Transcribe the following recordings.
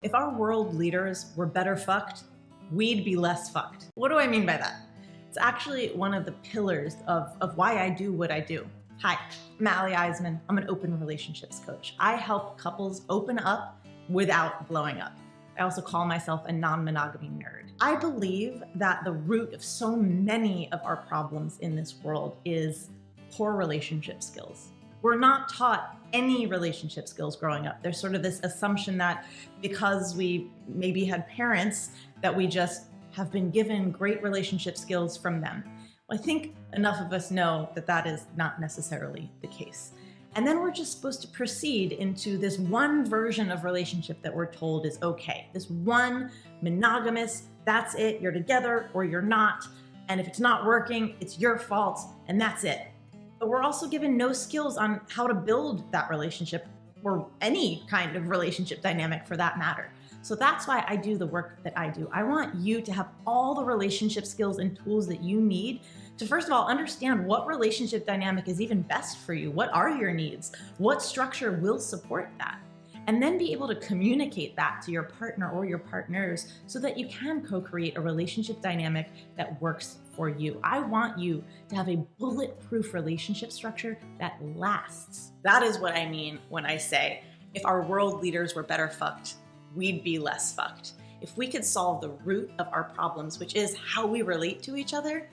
If our world leaders were better fucked, we'd be less fucked. What do I mean by that? It's actually one of the pillars of why I do what I do. Hi, I'm Iseman. I'm an open relationships coach. I help couples open up without blowing up. I also call myself a non-monogamy nerd. I believe that the root of so many of our problems in this world is poor relationship skills. We're not taught any relationship skills growing up. There's sort of this assumption that because we maybe had parents that we just have been given great relationship skills from them. Well, I think enough of us know that that is not necessarily the case. And then we're just supposed to proceed into this one version of relationship that we're told is okay. This one monogamous, that's it, you're together or you're not. And if it's not working, it's your fault and that's it. But we're also given no skills on how to build that relationship or any kind of relationship dynamic for that matter. So that's why I do the work that I do. I want you to have all the relationship skills and tools that you need to, first of all, understand what relationship dynamic is even best for you. What are your needs? What structure will support that? And then be able to communicate that to your partner or your partners so that you can co-create a relationship dynamic that works for you. I want you to have a bulletproof relationship structure that lasts. That is what I mean when I say, if our world leaders were better fucked, we'd be less fucked. If we could solve the root of our problems, which is how we relate to each other,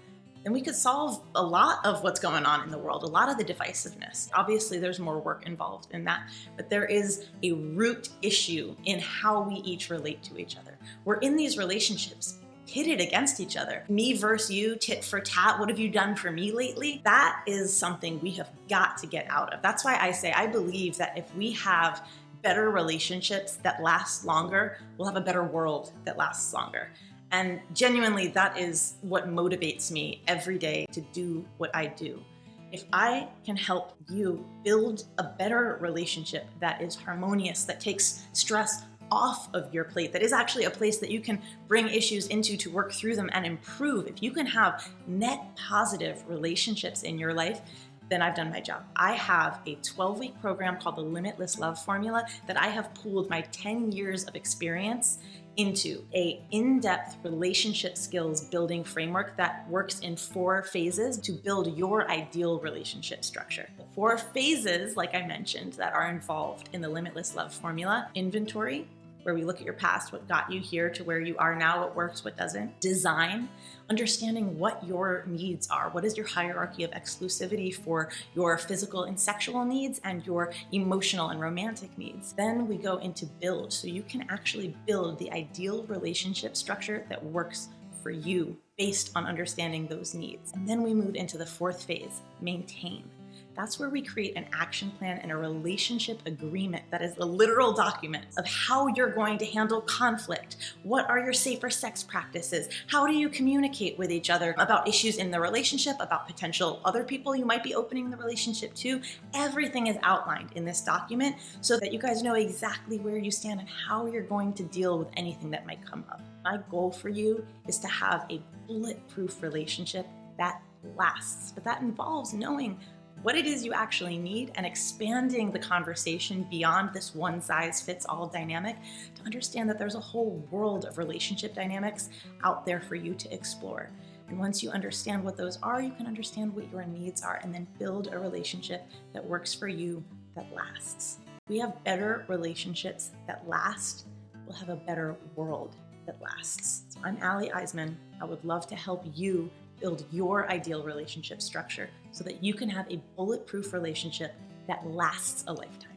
then we could solve a lot of what's going on in the world, a lot of the divisiveness. Obviously, there's more work involved in that, but there is a root issue in how we each relate to each other. We're in these relationships pitted against each other. Me versus you, tit for tat, what have you done for me lately? That is something we have got to get out of. That's why I say I believe that if we have better relationships that last longer, we'll have a better world that lasts longer. And genuinely, that is what motivates me every day to do what I do. If I can help you build a better relationship that is harmonious, that takes stress off of your plate, that is actually a place that you can bring issues into to work through them and improve. If you can have net positive relationships in your life, then I've done my job. I have a 12-week program called the Limitless Love Formula that I have pooled my 10 years of experience into a in-depth relationship skills building framework that works in 4 phases to build your ideal relationship structure. The 4 phases, like I mentioned, that are involved in the Limitless Love Formula: inventory, where we look at your past, what got you here to where you are now, what works, what doesn't. Design, understanding what your needs are. What is your hierarchy of exclusivity for your physical and sexual needs and your emotional and romantic needs. Then we go into build, so you can actually build the ideal relationship structure that works for you based on understanding those needs. And then we move into the 4th phase, maintain. That's where we create an action plan and a relationship agreement that is a literal document of how you're going to handle conflict. What are your safer sex practices? How do you communicate with each other about issues in the relationship, about potential other people you might be opening the relationship to? Everything is outlined in this document so that you guys know exactly where you stand and how you're going to deal with anything that might come up. My goal for you is to have a bulletproof relationship that lasts, but that involves knowing what it is you actually need and expanding the conversation beyond this one-size-fits-all dynamic to understand that there's a whole world of relationship dynamics out there for you to explore. And once you understand what those are, you can understand what your needs are and then build a relationship that works for you, that lasts. We have better relationships that last. We'll have a better world that lasts. So I'm Iseman. I would love to help you build your ideal relationship structure so that you can have a bulletproof relationship that lasts a lifetime.